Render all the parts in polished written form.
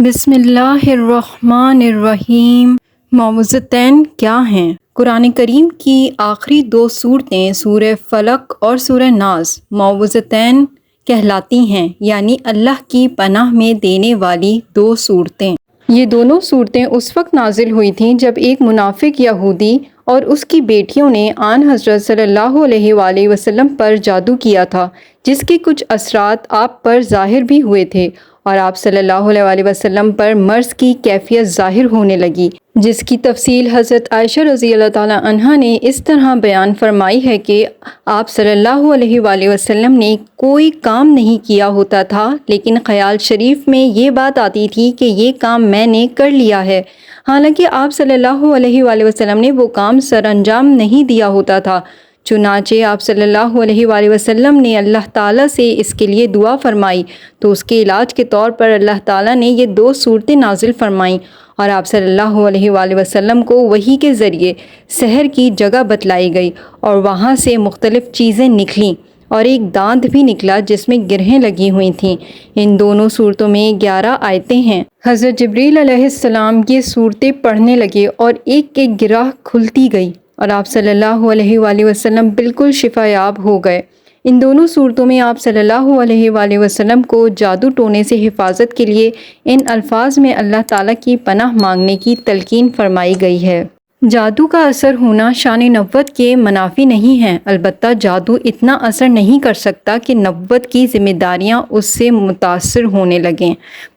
بسم اللہ الرحمن الرحیم۔ معوذتین کیا ہیں؟ قرآن کریم کی آخری دو صورتیں سورہ فلق اور سورہ ناس معوذتین کہلاتی ہیں، یعنی اللہ کی پناہ میں دینے والی دو صورتیں۔ یہ دونوں صورتیں اس وقت نازل ہوئی تھیں جب ایک منافق یہودی اور اس کی بیٹیوں نے آن حضرت صلی اللہ علیہ وآلہ وسلم پر جادو کیا تھا، جس کے کچھ اثرات آپ پر ظاہر بھی ہوئے تھے اور آپ صلی اللہ علیہ وآلہ وسلم پر مرض کی کیفیت ظاہر ہونے لگی، جس کی تفصیل حضرت عائشہ رضی اللہ تعالی عنہا نے اس طرح بیان فرمائی ہے کہ آپ صلی اللہ علیہ وآلہ وسلم نے کوئی کام نہیں کیا ہوتا تھا، لیکن خیال شریف میں یہ بات آتی تھی کہ یہ کام میں نے کر لیا ہے، حالانکہ آپ صلی اللہ علیہ وآلہ وسلم نے وہ کام سر انجام نہیں دیا ہوتا تھا۔ چنانچہ آپ صلی اللہ علیہ وآلہ وسلم نے اللہ تعالیٰ سے اس کے لیے دعا فرمائی تو اس کے علاج کے طور پر اللہ تعالیٰ نے یہ دو صورتیں نازل فرمائیں اور آپ صلی اللہ علیہ وآلہ وسلم کو وحی کے ذریعے سحر کی جگہ بتلائی گئی اور وہاں سے مختلف چیزیں نکلیں اور ایک دانت بھی نکلا جس میں گرہیں لگی ہوئی تھیں۔ ان دونوں صورتوں میں 11 آیتیں ہیں۔ حضرت جبریل علیہ السلام یہ صورتیں پڑھنے لگے اور ایک ایک گرہ کھلتی گئی اور آپ صلی اللہ علیہ وآلہ وسلم بالکل شفا یاب ہو گئے۔ ان دونوں صورتوں میں آپ صلی اللہ علیہ وآلہ وسلم کو جادو ٹونے سے حفاظت کے لیے ان الفاظ میں اللہ تعالیٰ کی پناہ مانگنے کی تلقین فرمائی گئی ہے۔ جادو کا اثر ہونا شان نبوت کے منافی نہیں ہے، البتہ جادو اتنا اثر نہیں کر سکتا کہ نبوت کی ذمہ داریاں اس سے متاثر ہونے لگیں۔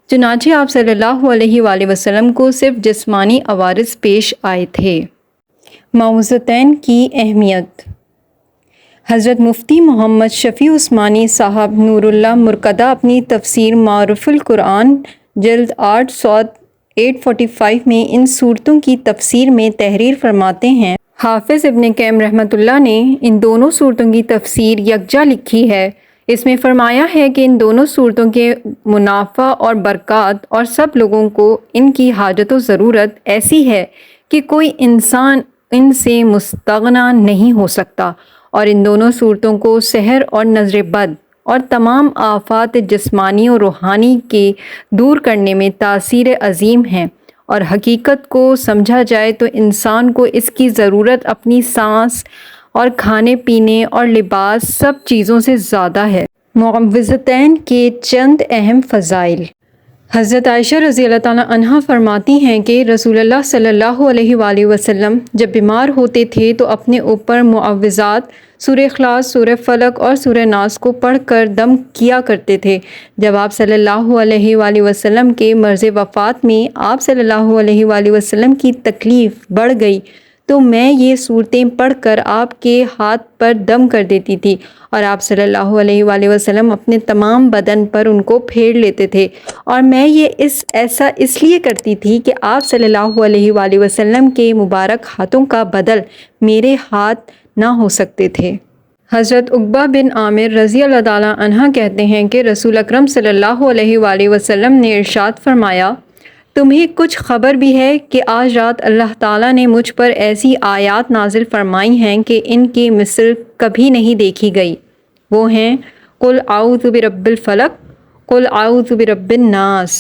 چنانچہ آپ صلی اللہ علیہ وآلہ وسلم کو صرف جسمانی عوارض پیش آئے تھے۔ معوذتین کی اہمیت۔ حضرت مفتی محمد شفیع عثمانی صاحب نور اللہ مرقدہ اپنی تفسیر معارف القرآن جلد 8 صفحہ 845 میں ان صورتوں کی تفسیر میں تحریر فرماتے ہیں، حافظ ابن قیم رحمۃ اللہ نے ان دونوں صورتوں کی تفسیر یکجا لکھی ہے۔ اس میں فرمایا ہے کہ ان دونوں صورتوں کے منافع اور برکات اور سب لوگوں کو ان کی حاجت و ضرورت ایسی ہے کہ کوئی انسان ان سے مستغنی نہیں ہو سکتا، اور ان دونوں صورتوں کو سحر اور نظر بد اور تمام آفات جسمانی اور روحانی کے دور کرنے میں تاثیر عظیم ہے، اور حقیقت کو سمجھا جائے تو انسان کو اس کی ضرورت اپنی سانس اور کھانے پینے اور لباس سب چیزوں سے زیادہ ہے۔ معوذتین کے چند اہم فضائل۔ حضرت عائشہ رضی اللہ تعالیٰ عنہا فرماتی ہیں کہ رسول اللہ صلی اللہ علیہ وآلہ وسلم جب بیمار ہوتے تھے تو اپنے اوپر معوذات سورہ اخلاص، سورہ فلق اور سورہ ناس کو پڑھ کر دم کیا کرتے تھے۔ جب آپ صلی اللہ علیہ وآلہ وسلم کے مرض وفات میں آپ صلی اللہ علیہ وآلہ وسلم کی تکلیف بڑھ گئی تو میں یہ صورتیں پڑھ کر آپ کے ہاتھ پر دم کر دیتی تھی اور آپ صلی اللہ علیہ وآلہ وسلم اپنے تمام بدن پر ان کو پھیر لیتے تھے، اور میں یہ ایسا اس لیے کرتی تھی کہ آپ صلی اللہ علیہ وآلہ وسلم کے مبارک ہاتھوں کا بدل میرے ہاتھ نہ ہو سکتے تھے۔ حضرت عقبہ بن عامر رضی اللہ تعالیٰ عنہ کہتے ہیں کہ رسول اکرم صلی اللہ علیہ وآلہ وسلم نے ارشاد فرمایا، تمہیں کچھ خبر بھی ہے کہ آج رات اللہ تعالیٰ نے مجھ پر ایسی آیات نازل فرمائی ہیں کہ ان کی مثل کبھی نہیں دیکھی گئی۔ وہ ہیں قل اعوذ برب الفلق، قل اعوذ برب الناس۔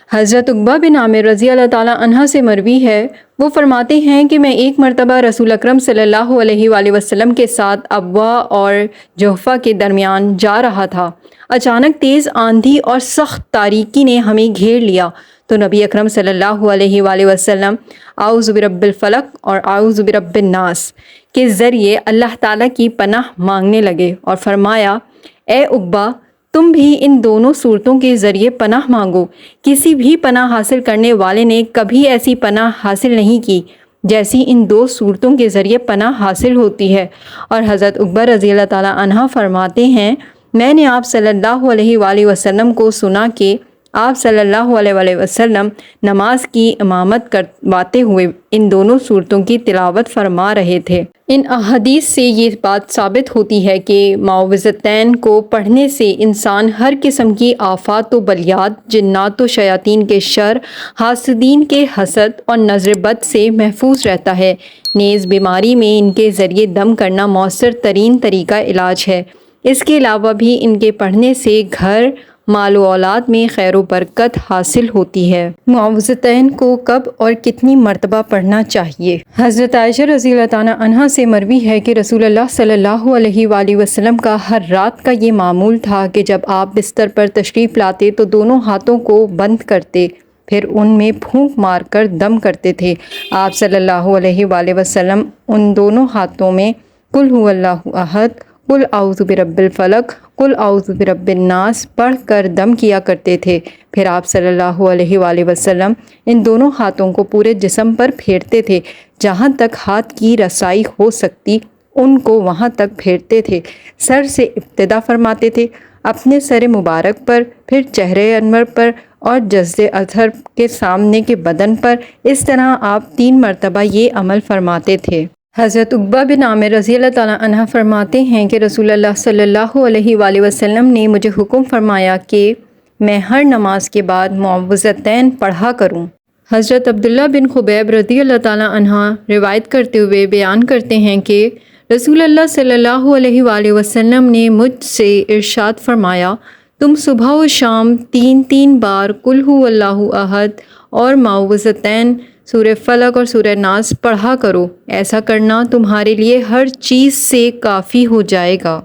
حضرت عقبہ بن عامر رضی اللہ تعالیٰ عنہ سے مروی ہے، وہ فرماتے ہیں کہ میں ایک مرتبہ رسول اکرم صلی اللہ علیہ وآلہ وسلم کے ساتھ ابوا اور جحفہ کے درمیان جا رہا تھا۔ اچانک تیز آندھی اور سخت تاریکی نے ہمیں گھیر لیا تو نبی اکرم صلی اللہ علیہ وآلہ وسلم اعوذ برب الفلق اور اعوذ برب الناس کے ذریعے اللہ تعالیٰ کی پناہ مانگنے لگے اور فرمایا، اے عقبہ، تم بھی ان دونوں صورتوں کے ذریعے پناہ مانگو۔ کسی بھی پناہ حاصل کرنے والے نے کبھی ایسی پناہ حاصل نہیں کی جیسی ان دو صورتوں کے ذریعے پناہ حاصل ہوتی ہے۔ اور حضرت عقبہ رضی اللہ تعالیٰ عنہ فرماتے ہیں، میں نے آپ صلی اللہ علیہ وآلہ وسلم کو سنا کہ آپ صلی اللہ علیہ وآلہ وسلم نماز کی امامت کرواتے ہوئے ان دونوں صورتوں کی تلاوت فرما رہے تھے۔ ان احادیث سے یہ بات ثابت ہوتی ہے کہ معوذتین کو پڑھنے سے انسان ہر قسم کی آفات و بلیات، جنات و شیاطین کے شر، حاسدین کے حسد اور نظر بد سے محفوظ رہتا ہے۔ نیز بیماری میں ان کے ذریعے دم کرنا مؤثر ترین طریقہ علاج ہے۔ اس کے علاوہ بھی ان کے پڑھنے سے گھر مال و اولاد میں خیر و برکت حاصل ہوتی ہے۔ معوذتین کو کب اور کتنی مرتبہ پڑھنا چاہیے؟ حضرت عائشہ رضی اللہ تعالیٰ عنہا سے مروی ہے کہ رسول اللہ صلی اللہ علیہ وآلہ وسلم کا ہر رات کا یہ معمول تھا کہ جب آپ بستر پر تشریف لاتے تو دونوں ہاتھوں کو بند کرتے، پھر ان میں پھونک مار کر دم کرتے تھے۔ آپ صلی اللہ علیہ وآلہ وسلم ان دونوں ہاتھوں میں قل هو اللہ احد، قل اعوذ برب الفلق، قل اعوذ برب الناس پڑھ کر دم کیا کرتے تھے۔ پھر آپ صلی اللہ علیہ وآلہ وسلم ان دونوں ہاتھوں کو پورے جسم پر پھیرتے تھے، جہاں تک ہاتھ کی رسائی ہو سکتی ان کو وہاں تک پھیرتے تھے۔ سر سے ابتدا فرماتے تھے، اپنے سر مبارک پر، پھر چہرے انور پر اور جسد اظہر کے سامنے کے بدن پر۔ اس طرح آپ 3 مرتبہ یہ عمل فرماتے تھے۔ حضرت عقبہ بن عامر رضی اللہ تعالیٰ عنہ فرماتے ہیں کہ رسول اللہ صلی اللہ علیہ وآلہ وسلم نے مجھے حکم فرمایا کہ میں ہر نماز کے بعد معوذتین پڑھا کروں۔ حضرت عبداللہ بن خبیب رضی اللہ تعالیٰ عنہ روایت کرتے ہوئے بیان کرتے ہیں کہ رسول اللہ صلی اللہ علیہ وآلہ وسلم نے مجھ سے ارشاد فرمایا، تم صبح و شام 3 بار قل هو اللہ احد اور معوذتین سورہ فلق اور سورہ ناس پڑھا کرو، ایسا کرنا تمہارے لیے ہر چیز سے کافی ہو جائے گا۔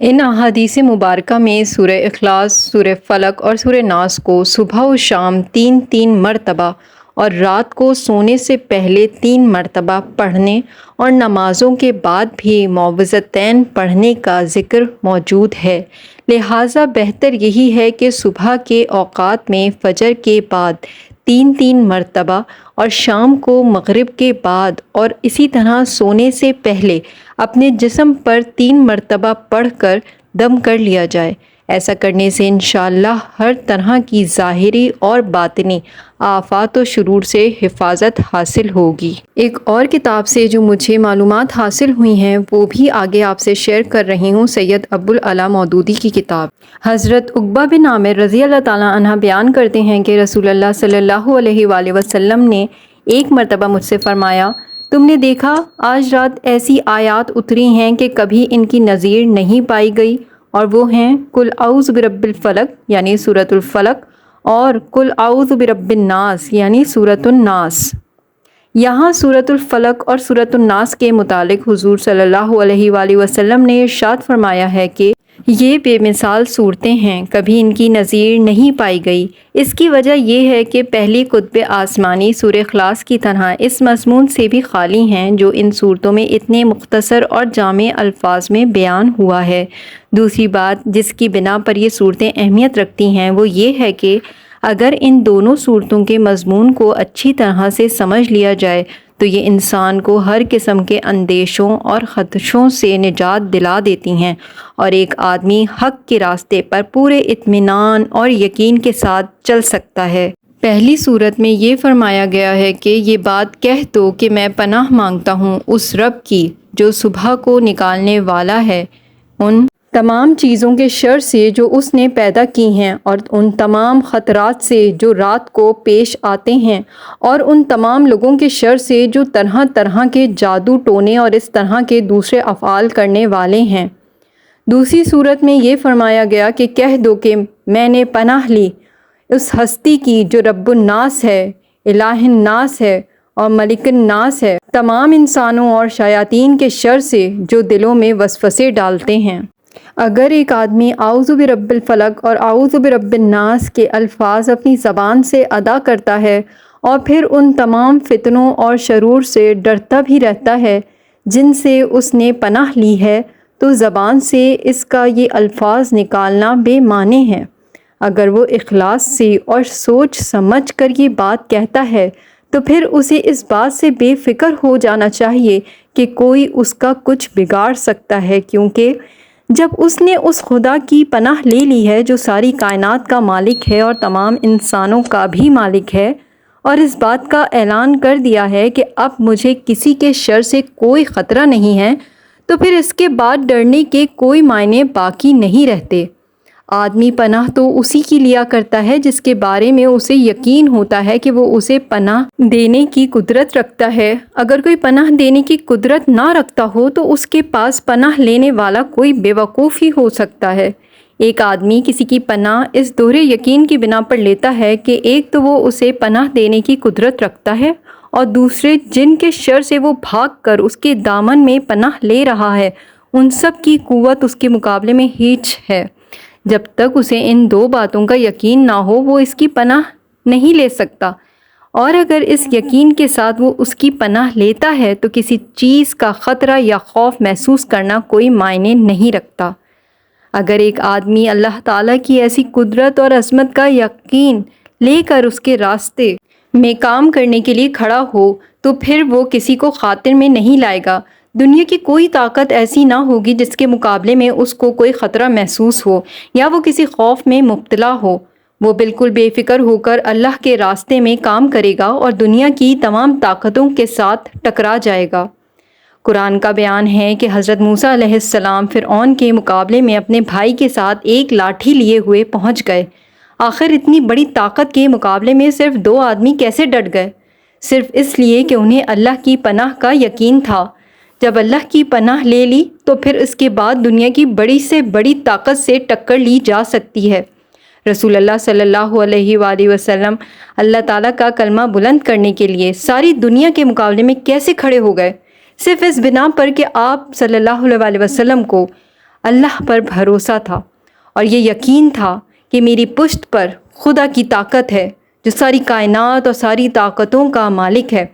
ان احادیث مبارکہ میں سورہ اخلاص، سورہ فلق اور سورہ ناس کو صبح و شام 3 مرتبہ اور رات کو سونے سے پہلے 3 مرتبہ پڑھنے اور نمازوں کے بعد بھی معوذتین پڑھنے کا ذکر موجود ہے۔ لہٰذا بہتر یہی ہے کہ صبح کے اوقات میں فجر کے بعد 3 مرتبہ اور شام کو مغرب کے بعد اور اسی طرح سونے سے پہلے اپنے جسم پر 3 مرتبہ پڑھ کر دم کر لیا جائے۔ ایسا کرنے سے انشاءاللہ ہر طرح کی ظاہری اور باطنی آفات و شرور سے حفاظت حاصل ہوگی۔ ایک اور کتاب سے جو مجھے معلومات حاصل ہوئی ہیں وہ بھی آگے آپ سے شیئر کر رہی ہوں، سید ابو العلا مودودی کی کتاب۔ حضرت عقبہ بن عامر رضی اللہ تعالیٰ عنہ بیان کرتے ہیں کہ رسول اللہ صلی اللہ علیہ وآلہ وسلم نے ایک مرتبہ مجھ سے فرمایا، تم نے دیکھا آج رات ایسی آیات اتری ہیں کہ کبھی ان کی نظیر نہیں پائی گئی، اور وہ ہیں قل اعوذ برب الفلق یعنی سورۃ الفلق اور قل اعوذ برب الناس یعنی سورۃ الناس۔ یہاں سورۃ الفلق اور سورۃ الناس کے متعلق حضور صلی اللہ علیہ وآلہ وسلم نے ارشاد فرمایا ہے کہ یہ بے مثال صورتیں ہیں، کبھی ان کی نظیر نہیں پائی گئی۔ اس کی وجہ یہ ہے کہ پہلی کتب آسمانی سورہ اخلاص کی طرح اس مضمون سے بھی خالی ہیں جو ان صورتوں میں اتنے مختصر اور جامع الفاظ میں بیان ہوا ہے۔ دوسری بات جس کی بنا پر یہ صورتیں اہمیت رکھتی ہیں وہ یہ ہے کہ اگر ان دونوں صورتوں کے مضمون کو اچھی طرح سے سمجھ لیا جائے تو یہ انسان کو ہر قسم کے اندیشوں اور خدشوں سے نجات دلا دیتی ہیں اور ایک آدمی حق کے راستے پر پورے اطمینان اور یقین کے ساتھ چل سکتا ہے۔ پہلی صورت میں یہ فرمایا گیا ہے کہ یہ بات کہہ دو کہ میں پناہ مانگتا ہوں اس رب کی جو صبح کو نکالنے والا ہے، ان تمام چیزوں کے شر سے جو اس نے پیدا کی ہیں اور ان تمام خطرات سے جو رات کو پیش آتے ہیں اور ان تمام لوگوں کے شر سے جو طرح طرح کے جادو ٹونے اور اس طرح کے دوسرے افعال کرنے والے ہیں۔ دوسری صورت میں یہ فرمایا گیا کہ کہہ دو کہ میں نے پناہ لی اس ہستی کی جو رب الناس ہے، الہ الناس ہے اور ملک الناس ہے، تمام انسانوں اور شیاطین کے شر سے جو دلوں میں وسوسے ڈالتے ہیں۔ اگر ایک آدمی اعوذ برب الفلق اور اعوذ برب الناس کے الفاظ اپنی زبان سے ادا کرتا ہے اور پھر ان تمام فتنوں اور شرور سے ڈرتا بھی رہتا ہے جن سے اس نے پناہ لی ہے، تو زبان سے اس کا یہ الفاظ نکالنا بے معنی ہے۔ اگر وہ اخلاص سے اور سوچ سمجھ کر یہ بات کہتا ہے تو پھر اسے اس بات سے بے فکر ہو جانا چاہیے کہ کوئی اس کا کچھ بگاڑ سکتا ہے، کیونکہ جب اس نے اس خدا کی پناہ لے لی ہے جو ساری کائنات کا مالک ہے اور تمام انسانوں کا بھی مالک ہے، اور اس بات کا اعلان کر دیا ہے کہ اب مجھے کسی کے شر سے کوئی خطرہ نہیں ہے، تو پھر اس کے بعد ڈرنے کے کوئی معنی باقی نہیں رہتے۔ آدمی پناہ تو اسی کی لیا کرتا ہے جس کے بارے میں اسے یقین ہوتا ہے کہ وہ اسے پناہ دینے کی قدرت رکھتا ہے۔ اگر کوئی پناہ دینے کی قدرت نہ رکھتا ہو تو اس کے پاس پناہ لینے والا کوئی بیوقوف ہی ہو سکتا ہے۔ ایک آدمی کسی کی پناہ اس دوہرے یقین کی بنا پر لیتا ہے کہ ایک تو وہ اسے پناہ دینے کی قدرت رکھتا ہے اور دوسرے جن کے شر سے وہ بھاگ کر اس کے دامن میں پناہ لے رہا ہے ان سب کی قوت اس کے مقابلے میں ہیچ ہے۔ جب تک اسے ان دو باتوں کا یقین نہ ہو وہ اس کی پناہ نہیں لے سکتا، اور اگر اس یقین کے ساتھ وہ اس کی پناہ لیتا ہے تو کسی چیز کا خطرہ یا خوف محسوس کرنا کوئی معنی نہیں رکھتا۔ اگر ایک آدمی اللہ تعالیٰ کی ایسی قدرت اور عظمت کا یقین لے کر اس کے راستے میں کام کرنے کے لیے کھڑا ہو تو پھر وہ کسی کو خاطر میں نہیں لائے گا۔ دنیا کی کوئی طاقت ایسی نہ ہوگی جس کے مقابلے میں اس کو کوئی خطرہ محسوس ہو یا وہ کسی خوف میں مبتلا ہو۔ وہ بالکل بے فکر ہو کر اللہ کے راستے میں کام کرے گا اور دنیا کی تمام طاقتوں کے ساتھ ٹکرا جائے گا۔ قرآن کا بیان ہے کہ حضرت موسیٰ علیہ السلام فرعون کے مقابلے میں اپنے بھائی کے ساتھ ایک لاٹھی لیے ہوئے پہنچ گئے۔ آخر اتنی بڑی طاقت کے مقابلے میں صرف 2 آدمی کیسے ڈٹ گئے؟ صرف اس لیے کہ انہیں اللہ کی پناہ کا یقین تھا۔ جب اللہ کی پناہ لے لی تو پھر اس کے بعد دنیا کی بڑی سے بڑی طاقت سے ٹکر لی جا سکتی ہے۔ رسول اللہ صلی اللہ علیہ وآلہ وسلم اللہ تعالیٰ کا کلمہ بلند کرنے کے لیے ساری دنیا کے مقابلے میں کیسے کھڑے ہو گئے؟ صرف اس بنا پر کہ آپ صلی اللہ علیہ وآلہ وسلم کو اللہ پر بھروسہ تھا اور یہ یقین تھا کہ میری پشت پر خدا کی طاقت ہے جو ساری کائنات اور ساری طاقتوں کا مالک ہے۔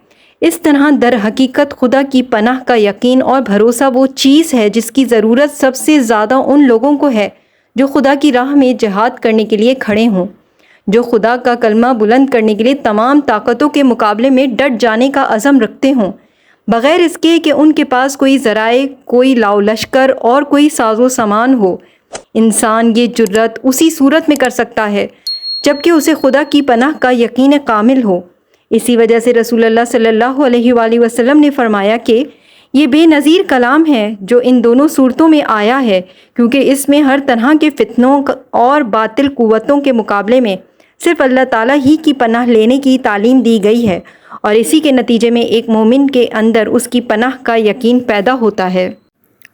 اس طرح در حقیقت خدا کی پناہ کا یقین اور بھروسہ وہ چیز ہے جس کی ضرورت سب سے زیادہ ان لوگوں کو ہے جو خدا کی راہ میں جہاد کرنے کے لیے کھڑے ہوں، جو خدا کا کلمہ بلند کرنے کے لیے تمام طاقتوں کے مقابلے میں ڈٹ جانے کا عزم رکھتے ہوں، بغیر اس کے کہ ان کے پاس کوئی ذرائع، کوئی لاؤ لشکر اور کوئی ساز و سامان ہو۔ انسان یہ جرت اسی صورت میں کر سکتا ہے جبکہ اسے خدا کی پناہ کا یقین کامل ہو۔ اسی وجہ سے رسول اللہ صلی اللہ علیہ وآلہ وسلم نے فرمایا کہ یہ بے نظیر کلام ہے جو ان دونوں صورتوں میں آیا ہے، کیونکہ اس میں ہر طرح کے فتنوں اور باطل قوتوں کے مقابلے میں صرف اللہ تعالیٰ ہی کی پناہ لینے کی تعلیم دی گئی ہے، اور اسی کے نتیجے میں ایک مومن کے اندر اس کی پناہ کا یقین پیدا ہوتا ہے۔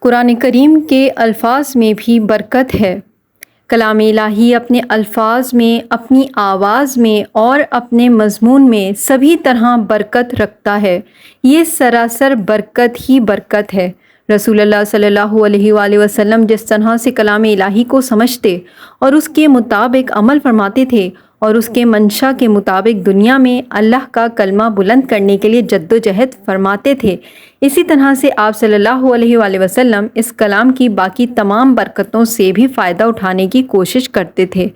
قرآن کریم کے الفاظ میں بھی برکت ہے۔ کلام الہی اپنے الفاظ میں، اپنی آواز میں اور اپنے مضمون میں سبھی طرح برکت رکھتا ہے۔ یہ سراسر برکت ہی برکت ہے۔ رسول اللہ صلی اللہ علیہ وآلہ وسلم جس طرح سے کلام الہی کو سمجھتے اور اس کے مطابق عمل فرماتے تھے اور اس کے منشا کے مطابق دنیا میں اللہ کا کلمہ بلند کرنے کے لیے جد و جہد فرماتے تھے، اسی طرح سے آپ صلی اللہ علیہ وآلہ وسلم اس کلام کی باقی تمام برکتوں سے بھی فائدہ اٹھانے کی کوشش کرتے تھے۔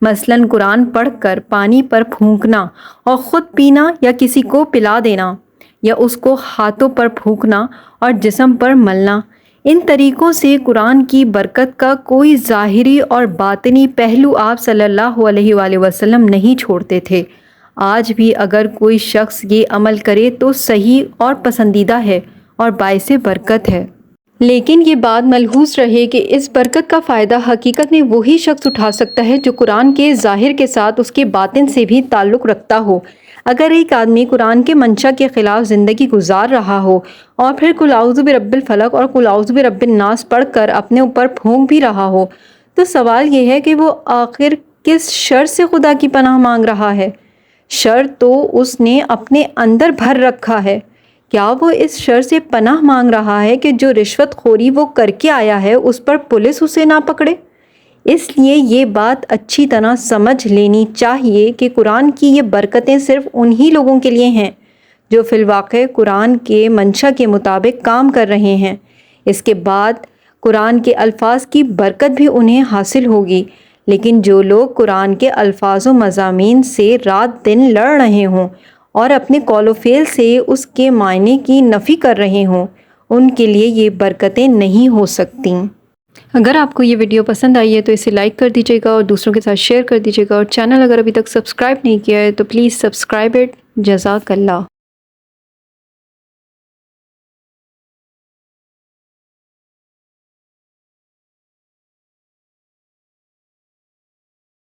مثلاً قرآن پڑھ کر پانی پر پھونکنا اور خود پینا یا کسی کو پلا دینا، یا اس کو ہاتھوں پر پھونکنا اور جسم پر ملنا، ان طریقوں سے قرآن کی برکت کا کوئی ظاہری اور باطنی پہلو آپ صلی اللہ علیہ وآلہ وسلم نہیں چھوڑتے تھے۔ آج بھی اگر کوئی شخص یہ عمل کرے تو صحیح اور پسندیدہ ہے اور باعث برکت ہے۔ لیکن یہ بات ملحوظ رہے کہ اس برکت کا فائدہ حقیقت میں وہی شخص اٹھا سکتا ہے جو قرآن کے ظاہر کے ساتھ اس کے باطن سے بھی تعلق رکھتا ہو۔ اگر ایک آدمی قرآن کے منشا کے خلاف زندگی گزار رہا ہو اور پھر قل اعوذ برب الفلق اور قل اعوذ برب الناس پڑھ کر اپنے اوپر پھونک بھی رہا ہو، تو سوال یہ ہے کہ وہ آخر کس شر سے خدا کی پناہ مانگ رہا ہے؟ شر تو اس نے اپنے اندر بھر رکھا ہے۔ کیا وہ اس شر سے پناہ مانگ رہا ہے کہ جو رشوت خوری وہ کر کے آیا ہے اس پر پولیس اسے نہ پکڑے؟ اس لیے یہ بات اچھی طرح سمجھ لینی چاہیے کہ قرآن کی یہ برکتیں صرف انہی لوگوں کے لیے ہیں جو فی الواقع قرآن کے منشا کے مطابق کام کر رہے ہیں۔ اس کے بعد قرآن کے الفاظ کی برکت بھی انہیں حاصل ہوگی، لیکن جو لوگ قرآن کے الفاظ و مضامین سے رات دن لڑ رہے ہوں اور اپنے قول و فعل سے اس کے معنی کی نفی کر رہے ہوں، ان کے لیے یہ برکتیں نہیں ہو سکتیں۔ اگر آپ کو یہ ویڈیو پسند آئی ہے تو اسے لائک کر دیجیے گا اور دوسروں کے ساتھ شیئر کر دیجیے گا، اور چینل اگر ابھی تک سبسکرائب نہیں کیا ہے تو پلیز سبسکرائب اٹ۔ جزاک اللہ۔